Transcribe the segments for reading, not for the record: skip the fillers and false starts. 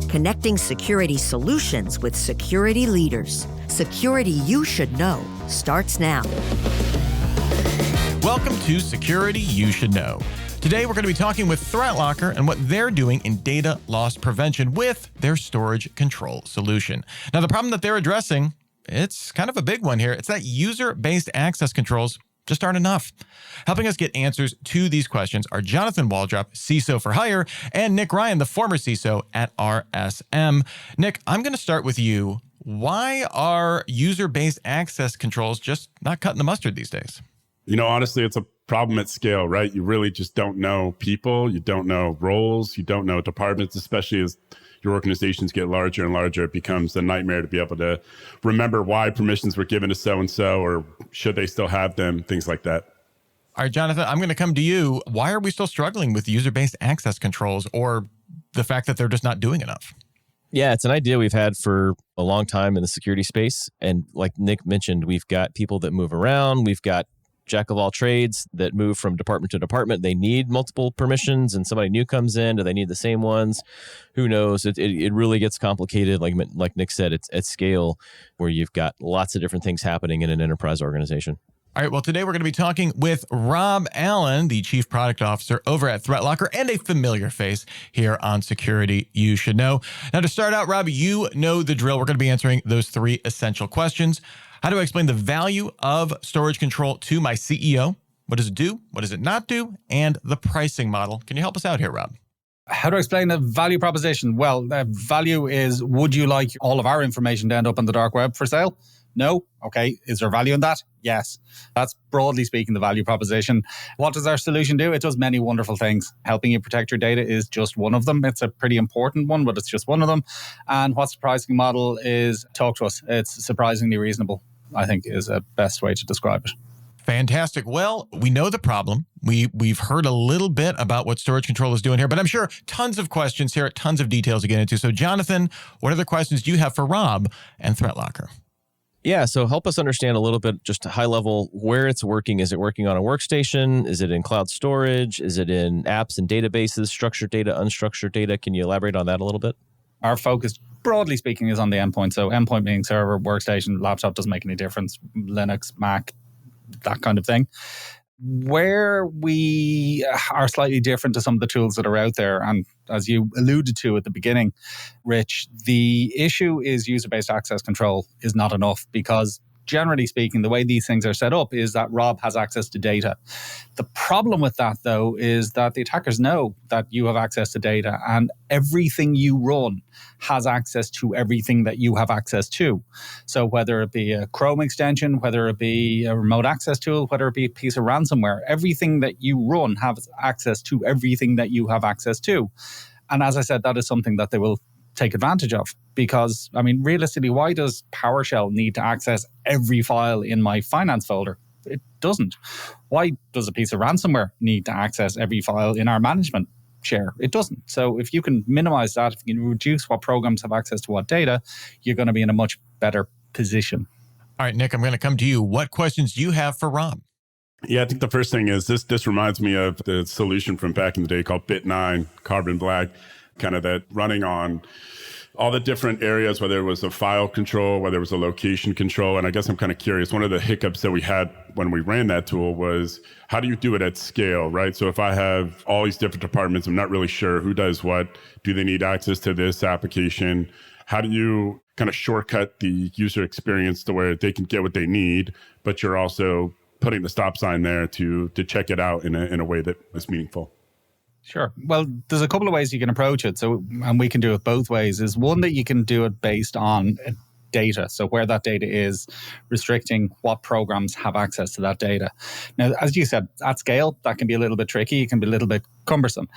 connecting security solutions with security leaders. Security you should know starts now. Welcome to Security You Should Know. Today, we're going to be talking with ThreatLocker and what they're doing in data loss prevention with their storage control solution. Now, the problem that they're addressing, it's kind of a big one here. It's that user-based access controls just aren't enough. Helping us get answers to these questions are Jonathan Waldrop, CISO for Hire, and Nick Ryan, the former CISO at RSM. Nick, I'm going to start with you. Why are user-based access controls just not cutting the mustard these days? You know, honestly, it's a problem at scale, right? You really just don't know people. You don't know roles. You don't know departments, especially as your organizations get larger and larger. It becomes a nightmare to be able to remember why permissions were given to so-and-so, or should they still have them, things like that. All right, Jonathan, I'm going to come to you. Why are we still struggling with user-based access controls, or the fact that they're just not doing enough? Yeah, it's an idea we've had for a long time in the security space. And like Nick mentioned, we've got people that move around. We've got jack of all trades that move from department to department. They need multiple permissions, and somebody new comes in. Do they need the same ones? Who knows? It really gets complicated. Like Nick said, it's at scale where you've got lots of different things happening in an enterprise organization. All right, well, today we're going to be talking with Rob Allen, the Chief Product Officer over at ThreatLocker, and a familiar face here on Security You Should Know. Now, to start out, Rob, you know the drill. We're going to be answering those three essential questions. How do I explain the value of storage control to my CEO? What does it do? What does it not do? And the pricing model. Can you help us out here, Rob? How to explain the value proposition? Well, the value is, would you like all of our information to end up on the dark web for sale? No? Okay. Is there value in that? Yes. That's broadly speaking the value proposition. What does our solution do? It does many wonderful things. Helping you protect your data is just one of them. It's a pretty important one, but it's just one of them. And what's the pricing model is talk to us. It's surprisingly reasonable, I think, is a best way to describe it. Fantastic. Well, we know the problem. We've heard a little bit about what storage control is doing here, but I'm sure tons of questions here, tons of details to get into. So Jonathan, what other questions do you have for Rob and ThreatLocker? Yeah, so help us understand a little bit, just high level, where it's working. Is it working on a workstation? Is it in cloud storage? Is it in apps and databases, structured data, unstructured data? Can you elaborate on that a little bit? Our focus, broadly speaking, is on the endpoint. So endpoint being server, workstation, laptop, doesn't make any difference. Linux, Mac, that kind of thing. Where we are slightly different to some of the tools that are out there, and as you alluded to at the beginning, Rich, the issue is user-based access control is not enough, because generally speaking, the way these things are set up is that Rob has access to data. The problem with that, though, is that the attackers know that you have access to data, and everything you run has access to everything that you have access to. So whether it be a Chrome extension, whether it be a remote access tool, whether it be a piece of ransomware, everything that you run has access to everything that you have access to. And as I said, that is something that they will take advantage of, because, I mean, realistically, why does PowerShell need to access every file in my finance folder? It doesn't. Why does a piece of ransomware need to access every file in our management share? It doesn't. So if you can minimize that, if you can reduce what programs have access to what data, you're going to be in a much better position. All right, Nick, I'm going to come to you. What questions do you have for Rob? Yeah, I think the first thing is this reminds me of the solution from back in the day called Bit9, Carbon Black, kind of that running on all the different areas, whether it was a file control, whether it was a location control. And I guess I'm kind of curious, one of the hiccups that we had when we ran that tool was, how do you do it at scale, right? So if I have all these different departments, I'm not really sure who does what. Do they need access to this application? How do you kind of shortcut the user experience to where they can get what they need, but you're also putting the stop sign there to check it out in a way that is meaningful? Sure. Well, there's a couple of ways you can approach it. So, and we can do it both ways. Is one that you can do it based on data. So where that data is, restricting what programs have access to that data. Now, as you said, at scale, that can be a little bit tricky. It can be a little bit cumbersome.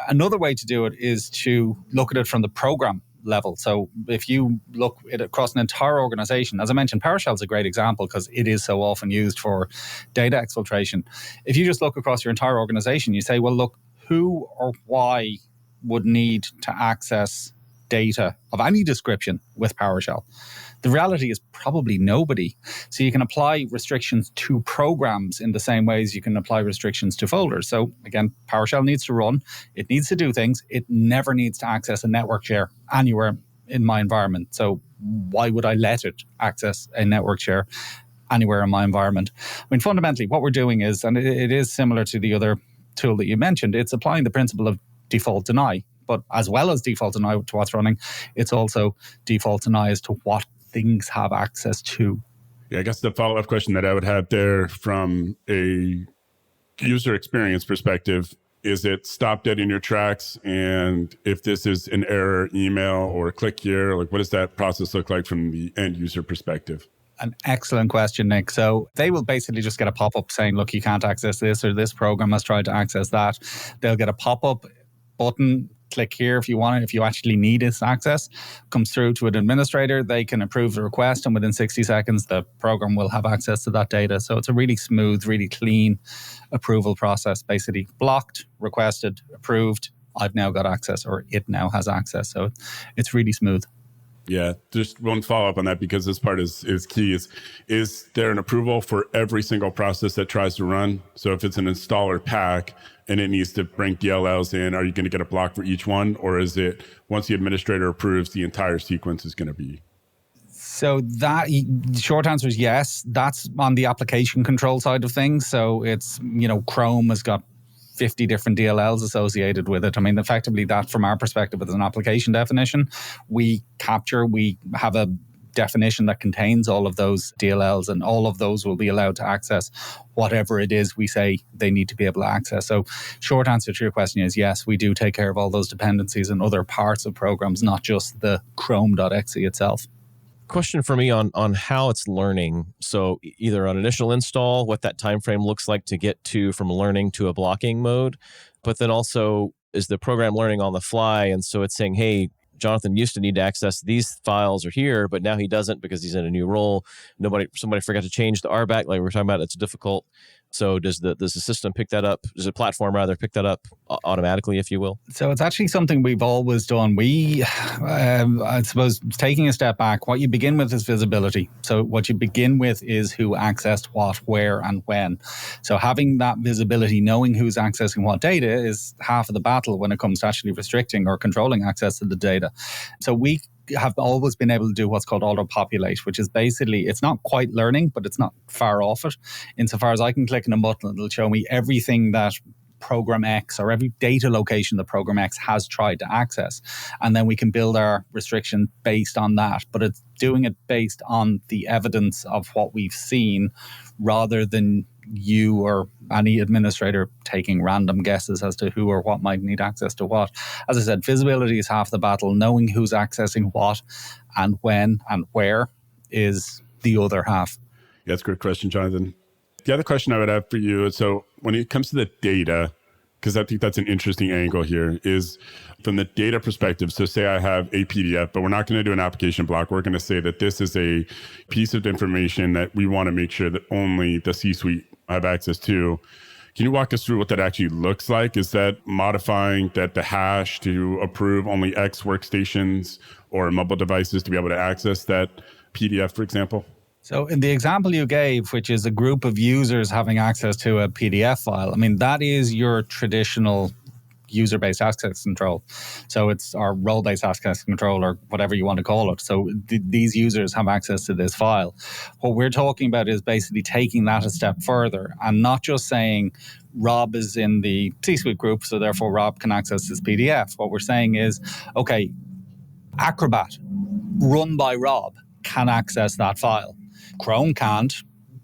Another way to do it is to look at it from the program level. So if you look at it across an entire organization, as I mentioned, PowerShell is a great example because it is so often used for data exfiltration. If you just look across your entire organization, you say, well, look, who or why would need to access data of any description with PowerShell? The reality is probably nobody. So you can apply restrictions to programs in the same way as you can apply restrictions to folders. So again, PowerShell needs to run. It needs to do things. It never needs to access a network share anywhere in my environment. So why would I let it access a network share anywhere in my environment? I mean, fundamentally, what we're doing is, and it is similar to the other tool that you mentioned, it's applying the principle of default deny. But as well as default deny to what's running, it's also default deny as to what things have access to. Yeah, I guess the follow-up question that I would have there from a user experience perspective, is it stop dead in your tracks? And if this is an error email or click here, like what does that process look like from the end user perspective? An excellent question, Nick. So they will basically just get a pop-up saying, look, you can't access this, or this program has tried to access that. They'll get a pop-up button, click here if you want it, if you actually need this access. Comes through to an administrator, they can approve the request, and within 60 seconds, the program will have access to that data. So it's a really smooth, really clean approval process. Basically blocked, requested, approved, I've now got access, or it now has access. So it's really smooth. Yeah, just one follow-up on that, because this part is key. Is there an approval for every single process that tries to run? So if it's an installer pack and it needs to bring DLLs in, are you going to get a block for each one? Or is it once the administrator approves, the entire sequence is going to be? So that, the short answer is yes. That's on the application control side of things. So it's, Chrome has got 50 different DLLs associated with it. I mean, effectively that from our perspective is an application definition. We have a definition that contains all of those DLLs, and all of those will be allowed to access whatever it is we say they need to be able to access. So short answer to your question is yes, we do take care of all those dependencies and other parts of programs, not just the chrome.exe itself. Question for me on how it's learning. So either on initial install, what that time frame looks like to get to from learning to a blocking mode, but then also is the program learning on the fly? And so it's saying, hey, Jonathan used to need to access these files or here, but now he doesn't because he's in a new role. Somebody forgot to change the RBAC, like we were talking about. It's difficult. So does the system pick that up? Does the platform rather pick that up automatically, if you will? So it's actually something we've always done. I suppose, taking a step back, what you begin with is visibility. So what you begin with is who accessed what, where, and when. So having that visibility, knowing who's accessing what data, is half of the battle when it comes to actually restricting or controlling access to the data. So we have always been able to do what's called auto-populate, which is basically, it's not quite learning, but it's not far off it. Insofar as I can click on a button, it'll show me everything that program X or every data location that program X has tried to access. And then we can build our restriction based on that. But it's doing it based on the evidence of what we've seen, rather than you or any administrator taking random guesses as to who or what might need access to what. As I said, visibility is half the battle. Knowing who's accessing what and when and where is the other half. Yeah, that's a great question, Jonathan. The other question I would have for you is, so when it comes to the data, because I think that's an interesting angle here, is from the data perspective. So say I have a PDF, but we're not going to do an application block. We're going to say that this is a piece of information that we want to make sure that only the C-suite have access to. Can you walk us through what that actually looks like? Is that modifying the hash to approve only X workstations or mobile devices to be able to access that PDF, for example? So in the example you gave, which is a group of users having access to a PDF file, I mean, that is your traditional user-based access control. So it's our role-based access control, or whatever you want to call it. So these users have access to this file. What we're talking about is basically taking that a step further and not just saying Rob is in the C-suite group, so therefore Rob can access this PDF. What we're saying is, okay, Acrobat, run by Rob, can access that file. Chrome can't,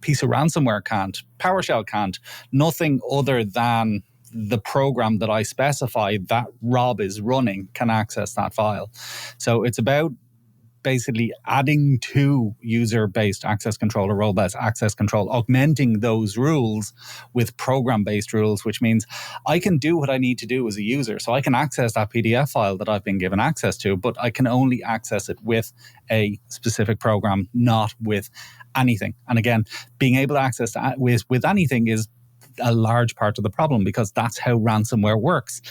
piece of ransomware can't, PowerShell can't, nothing other than the program that I specify that Rob is running can access that file. So it's about basically adding to user-based access control or role-based access control, augmenting those rules with program-based rules, which means I can do what I need to do as a user. So I can access that PDF file that I've been given access to, but I can only access it with a specific program, not with anything. And again, being able to access that with anything is a large part of the problem, because that's how ransomware works.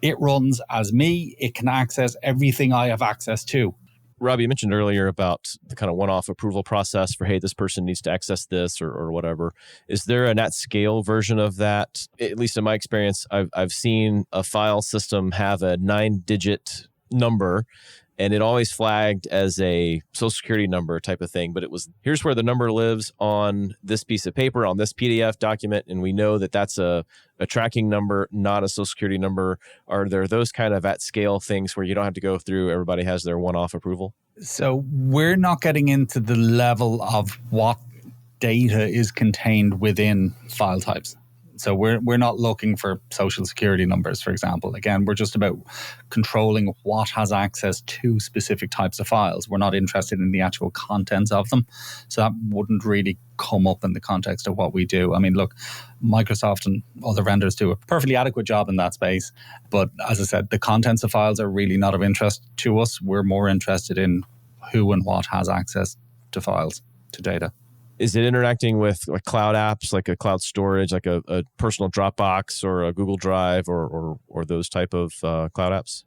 It runs as me. It can access everything I have access to. Rob, you mentioned earlier about the kind of one-off approval process for, hey, this person needs to access this or whatever. Is there an at-scale version of that? At least in my experience, I've seen a file system have a 9-digit number, and it always flagged as a social security number type of thing. But it was, here's where the number lives on this piece of paper, on this PDF document, and we know that that's a tracking number, not a social security number. Are there those kind of at-scale things where you don't have to go through, everybody has their one-off approval? So we're not getting into the level of what data is contained within file types. So we're not looking for social security numbers, for example. Again, we're just about controlling what has access to specific types of files. We're not interested in the actual contents of them. So that wouldn't really come up in the context of what we do. I mean, look, Microsoft and other vendors do a perfectly adequate job in that space. But as I said, the contents of files are really not of interest to us. We're more interested in who and what has access to files, to data. Is it interacting with like cloud apps, like a cloud storage, like a personal Dropbox or a Google Drive or those type of cloud apps?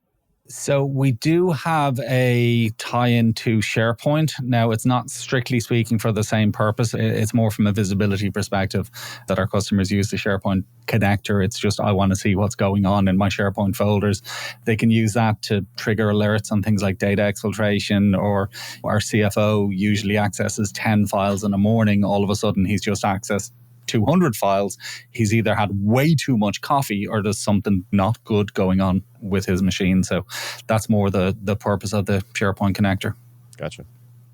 So we do have a tie-in to SharePoint. Now, it's not strictly speaking for the same purpose. It's more from a visibility perspective that our customers use the SharePoint connector. It's just, I want to see what's going on in my SharePoint folders. They can use that to trigger alerts on things like data exfiltration, or our CFO usually accesses 10 files in a morning. All of a sudden, he's just accessed 200 files. He's either had way too much coffee or there's something not good going on with his machine. So that's more the purpose of the SharePoint connector. Gotcha.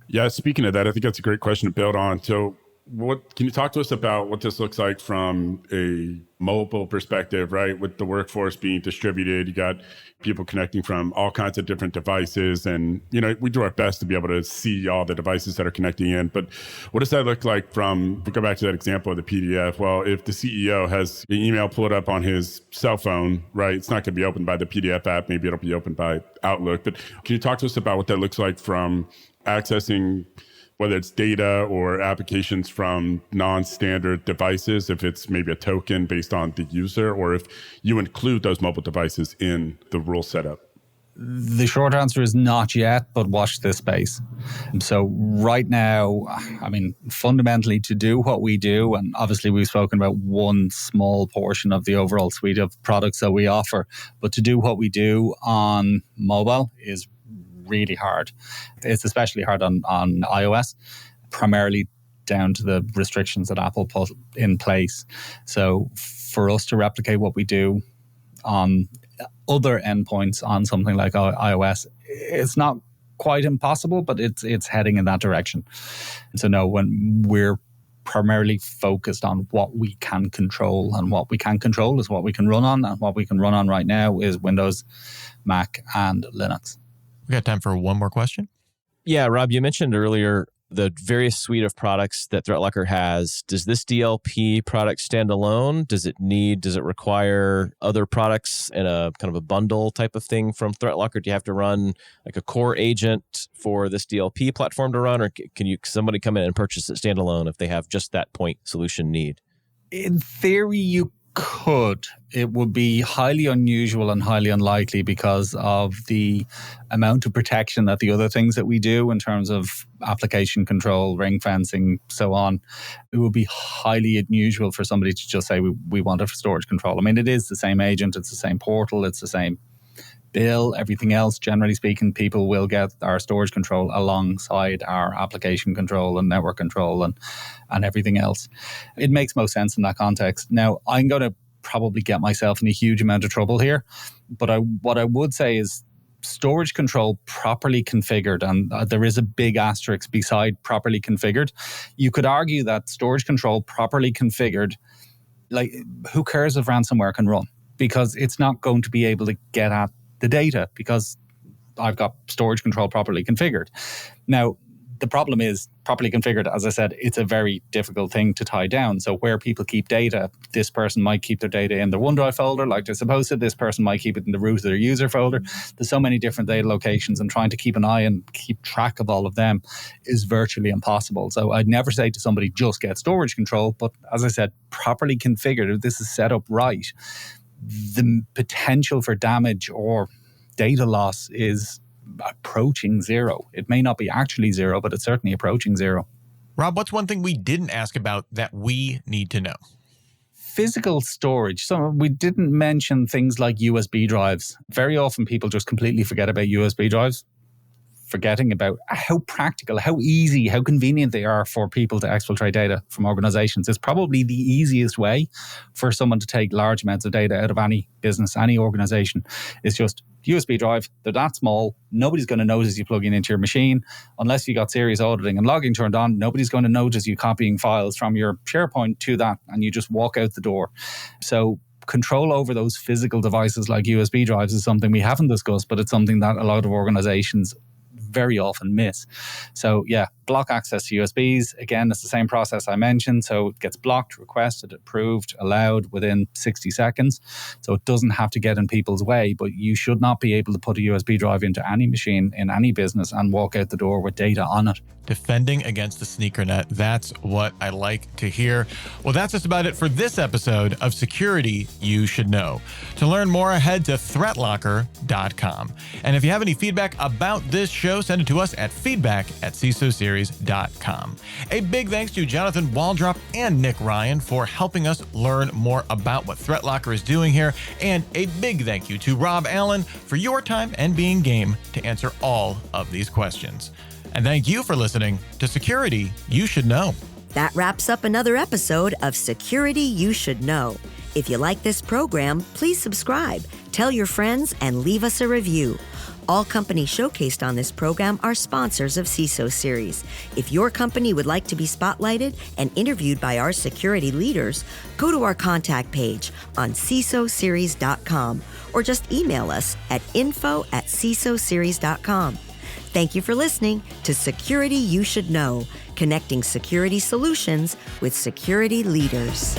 Yeah, speaking of that, I think that's a great question to build on. So what can you talk to us about what this looks like from a mobile perspective, right? With the workforce being distributed, you got people connecting from all kinds of different devices. And, you know, we do our best to be able to see all the devices that are connecting in. But what does that look like from, if we go back to that example of the PDF, well, if the CEO has an email pulled up on his cell phone, right, it's not going to be opened by the PDF app. Maybe it'll be opened by Outlook. But can you talk to us about what that looks like from accessing, whether it's data or applications from non-standard devices, if it's maybe a token based on the user, or if you include those mobile devices in the rule setup? The short answer is not yet, but watch this space. So right now, I mean, fundamentally to do what we do, and obviously we've spoken about one small portion of the overall suite of products that we offer, but to do what we do on mobile is really hard. It's especially hard on iOS, primarily down to the restrictions that Apple put in place. So for us to replicate what we do on other endpoints on something like iOS, it's not quite impossible, but it's heading in that direction. And so no, when we're primarily focused on what we can control, and what we can control is what we can run on, and what we can run on right now is Windows, Mac, and Linux. We got time for one more question. Yeah, Rob, you mentioned earlier the various suite of products that ThreatLocker has. Does this DLP product stand alone? Does it require other products in a kind of a bundle type of thing from ThreatLocker? Do you have to run like a core agent for this DLP platform to run, or can somebody come in and purchase it standalone if they have just that point solution need? In theory, you could. It would be highly unusual and highly unlikely because of the amount of protection that the other things that we do in terms of application control, ring fencing, so on. It would be highly unusual for somebody to just say, we want it for storage control. I mean, it is the same agent, it's the same portal, it's the same bill, everything else. Generally speaking, people will get our storage control alongside our application control and network control and everything else. It makes most sense in that context. Now, I'm going to probably get myself in a huge amount of trouble here, but what I would say is storage control properly configured, and there is a big asterisk beside properly configured. You could argue that storage control properly configured, like, who cares if ransomware can run? Because it's not going to be able to get at the data because I've got storage control properly configured. Now, the problem is properly configured, as I said, it's a very difficult thing to tie down. So where people keep data, this person might keep their data in their OneDrive folder like they're supposed to. This person might keep it in the root of their user folder. There's so many different data locations, and trying to keep an eye and keep track of all of them is virtually impossible. So I'd never say to somebody, just get storage control. But as I said, properly configured, if this is set up right, the potential for damage or data loss is approaching zero. It may not be actually zero, but it's certainly approaching zero. Rob, what's one thing we didn't ask about that we need to know? Physical storage. So we didn't mention things like USB drives. Very often people just completely forget about USB drives, forgetting about how practical, how easy, how convenient they are for people to exfiltrate data from organizations. It's probably the easiest way for someone to take large amounts of data out of any business, any organization. It's just USB drive. They're that small. Nobody's going to notice you plugging into your machine. Unless you got serious auditing and logging turned on, nobody's going to notice you copying files from your SharePoint to that, and you just walk out the door. So control over those physical devices like USB drives is something we haven't discussed, but it's something that a lot of organizations very often miss. So yeah, block access to USBs. Again, it's the same process I mentioned. So it gets blocked, requested, approved, allowed within 60 seconds. So it doesn't have to get in people's way, but you should not be able to put a USB drive into any machine in any business and walk out the door with data on it. Defending against the sneaker net. That's what I like to hear. Well, that's just about it for this episode of Security You Should Know. To learn more, head to ThreatLocker.com. And if you have any feedback about this show, send it to us at feedback@CISOseries.com. A big thanks to Jonathan Waldrop and Nick Ryan for helping us learn more about what ThreatLocker is doing here. And a big thank you to Rob Allen for your time and being game to answer all of these questions. And thank you for listening to Security You Should Know. That wraps up another episode of Security You Should Know. If you like this program, please subscribe, tell your friends, and leave us a review. All companies showcased on this program are sponsors of CISO Series. If your company would like to be spotlighted and interviewed by our security leaders, go to our contact page on CISOseries.com or just email us at info@CISOseries.com. Thank you for listening to Security You Should Know, connecting security solutions with security leaders.